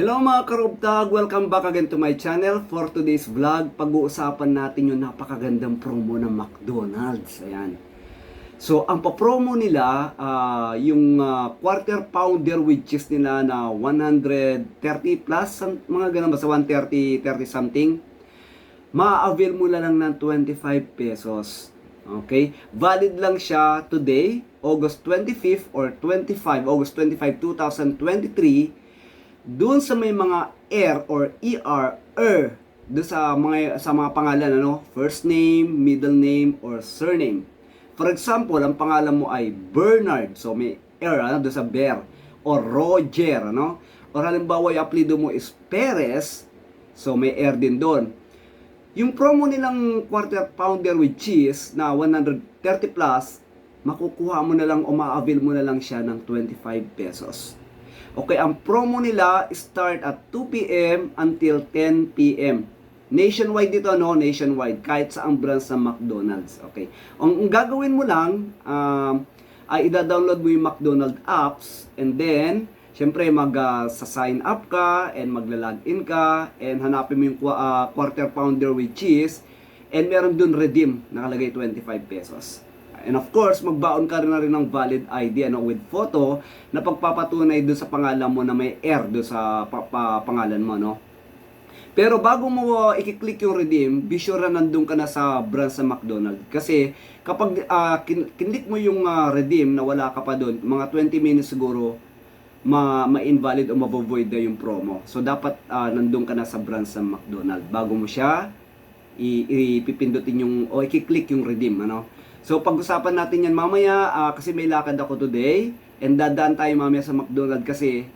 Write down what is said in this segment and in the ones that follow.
Hello mga karubtag! Welcome back again to my channel. For today's vlog, pag-uusapan natin yung napakagandang promo ng McDonald's. Ayan. So, ang pa-promo nila, yung quarter pounder with cheese nila na 130 plus, mga ganun ba sa 130, 30 something, ma-avail mo na lang ng 25 pesos. Okay? Valid lang siya today, August 25 or 25, August 25, 2023, doon sa may mga or doon sa mga pangalan, ano, first name, middle name, or surname. For example, ang pangalan mo ay Bernard, so may ano, doon sa Bear, or Roger, ano, or halimbawa yung apelido mo is Perez, so may din doon. Yung promo nilang quarter pounder with cheese na 130 plus, makukuha mo na lang o ma-avail mo na lang siya ng 25 pesos. Okay, ang promo nila start at 2 p.m. until 10 p.m. Nationwide dito, no? Nationwide. Kahit sa ang branch ng McDonald's. Okay. Ang gagawin mo lang, ay ida-download mo yung McDonald's apps. And then, syempre, mag-sign up ka and magla-login ka. And hanapin mo yung quarter pounder with cheese. And meron dun redeem. Nakalagay 25 pesos. And of course, magbaon ka rin na rin ng valid ID, ano, with photo na pagpapatunay doon sa pangalan mo na may doon sa pangalan mo, no? Pero bago mo i-click yung redeem, be sure na nandun ka na sa branch sa McDonald's. Kasi kapag kinlik mo yung redeem na wala ka pa doon, mga 20 minutes siguro, ma-invalid o ma-void na yung promo. So dapat nandun ka na sa branch sa McDonald's bago mo siya ipipindutin yung o i-click yung redeem, ano? So pag-usapan natin yan mamaya kasi may lakad ako today and dadaan tayo mamaya sa McDonald's kasi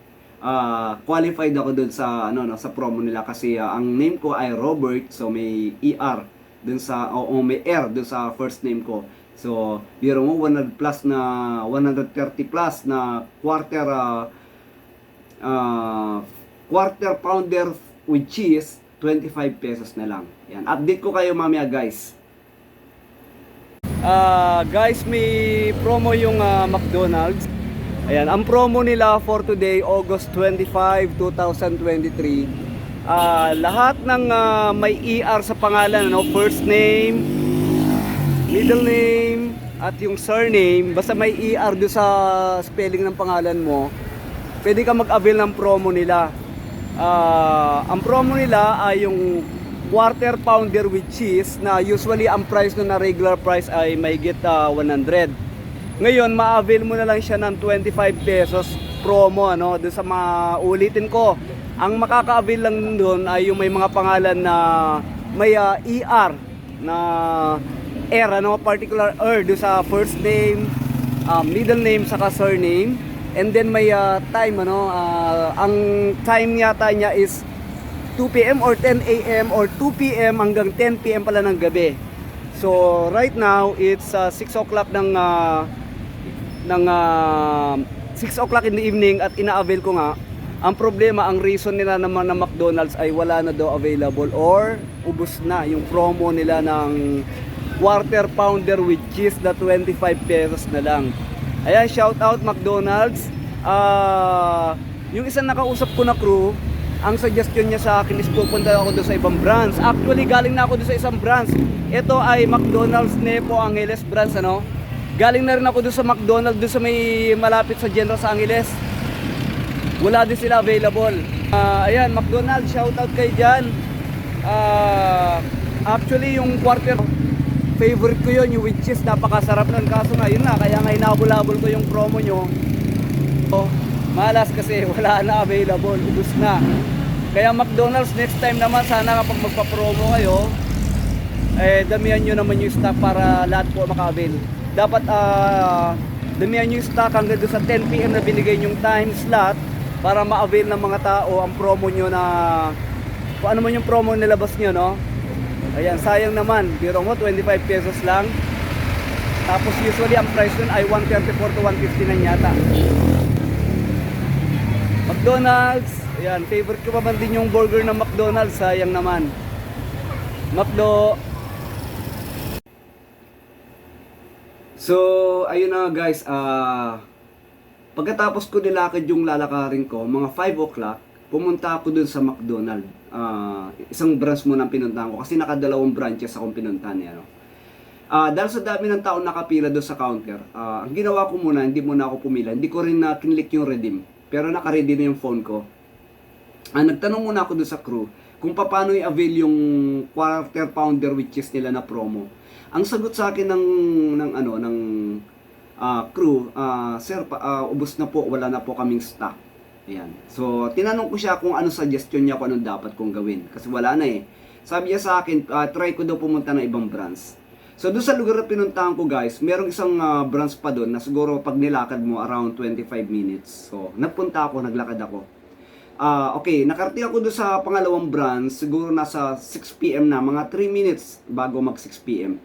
qualified ako doon sa sa promo nila kasi ang name ko ay Robert, so may doon sa may doon sa first name ko. So biro mo 100 plus na 130 plus na quarter pounder with cheese, 25 pesos na lang. Yan, update ko kayo mamaya, guys. Guys, may promo yung McDonald's. Ayan, ang promo nila for today, August 25, 2023. Lahat ng may sa pangalan, ano, first name, middle name, at yung surname, basta may do sa spelling ng pangalan mo, pwede ka mag-avail ng promo nila. Ang promo nila ay yung quarter pounder with cheese na usually ang price na regular price ay may get 100. Ngayon, ma-avail mo na lang siya ng 25 pesos promo, ano, doon sa ulitin ko. Ang makaka-avail lang doon ay yung may mga pangalan na may na ano, particular doon sa first name, middle name, saka surname. And then may time, ano, ang time yata niya is 2 p.m. or 10 a.m. or 2 p.m. hanggang 10 p.m. pala ng gabi. So right now it's 6 o'clock ng 6 o'clock in the evening at ina-avail ko nga. Ang problema, ang reason nila naman ng McDonald's ay wala na daw available or ubos na yung promo nila ng quarter pounder with cheese na 25 pesos na lang. Ayan, shout out McDonald's. Yung isang nakausap ko na crew, ang suggestion niya sa akin is pupunta ako doon sa ibang branch. Actually, galing na ako doon sa isang branch. Ito ay McDonald's Nepo Angeles branch, ano. Galing na rin ako doon sa McDonald's doon sa may malapit sa General sa Angeles. Wala din sila available. Ayan, McDonald's, shout out kayo dyan. Actually, yung quarter favorite ko yun, yung with cheese, napakasarap nun. Kaso nga, yun na, kaya nga hinabol-habol ko yung promo nyo. So, malas kasi wala na available, ubus na. Kaya McDonald's, next time naman, sana kapag magpa-promo kayo, damihan nyo naman yung stock para lahat po maka-avail. Dapat damihan nyo yung stock hanggang doon sa 10 p.m. na binigay yung time slot para ma-avail ng mga tao ang promo nyo na kung ano man yung promo nilabas nyo, no? Ayan, sayang naman. Biro mo, 25 pesos lang. Tapos usually ang price nun ay 134 to 159 yata. McDonald's, ayan, favorite ko pa man din yung burger ng McDonald's, sayang naman. So, ayun na guys, pagkatapos ko nilakad yung lalakarin ko, mga 5 o'clock, pumunta ako dun sa McDonald's. Isang branch muna ang pinuntahan ko kasi nakadalawang branches akong pinuntahan niya, no? Dahil sa dami ng tao nakapila doon sa counter, ang ginawa ko muna, hindi muna ako pumila. Hindi ko rin na kinlik yung redeem. Pero naka-ready na yung phone ko. Nagtanong muna ako doon sa crew kung paano i-avail yung quarter pounder with cheese nila na promo. Ang sagot sa akin ng crew, sir, ubos na po, wala na po kaming stock. Ayan. So, tinanong ko siya kung ano suggestion niya, kung anong dapat kong gawin. Kasi wala na eh. Sabi niya sa akin, try ko daw pumunta ng ibang branch. So, doon sa lugar na pinuntahan ko guys, merong isang branch pa doon na siguro pag nilakad mo around 25 minutes. So, napunta ako, naglakad ako. Okay, nakarating ako doon sa pangalawang branch, siguro nasa 6 PM na, mga 3 minutes bago mag 6 PM.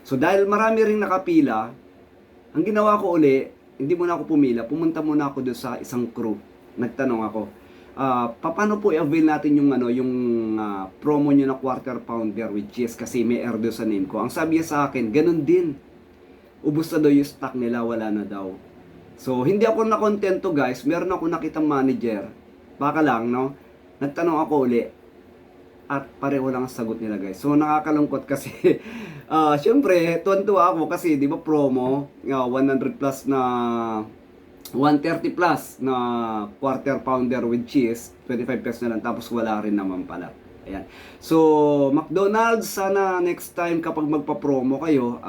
So, dahil marami ring nakapila, ang ginawa ko uli, hindi muna ako pumila, pumunta muna ako doon sa isang crew. Nagtanong ako, paano po i-avail natin yung promo nyo na quarter pounder with cheese kasi may air doon sa name ko. Ang sabi niya sa akin, ganun din. Ubus na daw yung stock nila, wala na daw. So, hindi ako nakontento guys. Meron ako nakitang manager. Baka lang, no? Nagtanong ako uli. At pareho lang ang sagot nila guys. So, nakakalungkot kasi, syempre, tuwan-tuwa ako kasi, di ba promo, 100 plus na 130 plus na quarter pounder with cheese, 25 pesos na lang, tapos wala rin naman pala. Ayan. So, McDonald's, sana next time kapag magpa-promo kayo,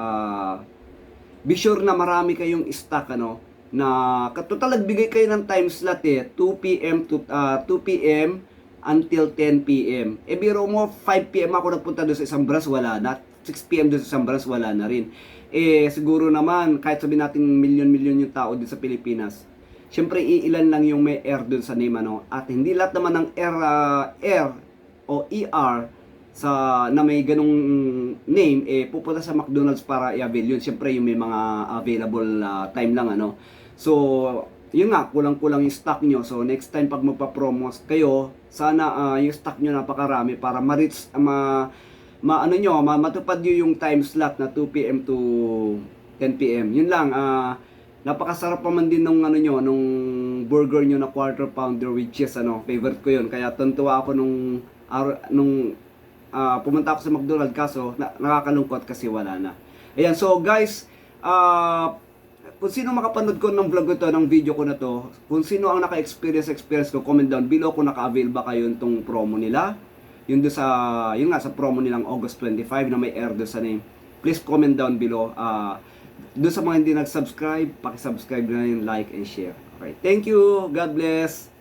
be sure na marami kayong stock, ano, na total nagbigay kayo ng time slot 2 PM to 2 PM until 10 PM. Biro mo, 5 PM ako nagpunta doon sa isang branch, wala na. 6 PM doon sa isang branch, wala na rin. Siguro naman, kahit sabihin natin milyon-milyon yung tao din sa Pilipinas, syempre iilan lang yung may air doon sa name, ano? At hindi lahat naman ng air o ER na may ganong name, pupunta sa McDonald's para i-avail yun. Syempre yung may mga available time lang, ano? So, yun nga, kulang-kulang yung stock nyo. So, next time pag magpa-promo kayo, sana yung stock nyo napakarami para ma-reach, matupad nyo yung time slot na 2 PM to 10 PM. Yun lang, napakasarap pa man din nung burger nyo na quarter pounder with cheese, ano, favorite ko yun. Kaya tuntua ako nung pumunta ako sa McDonald's, kaso nakakalungkot kasi wala na. Ayan, so guys, kung sino makapanood ko ng vlog ko to, ng video ko na to, kung sino ang naka-experience ko, comment down below kung naka-avail ba kayo itong promo nila. Yun nga sa promo nilang August 25 na may air doon sa name. Please comment down below. Doon sa mga hindi nag-subscribe, paki-subscribe na yung like and share. Okay, thank you. God bless.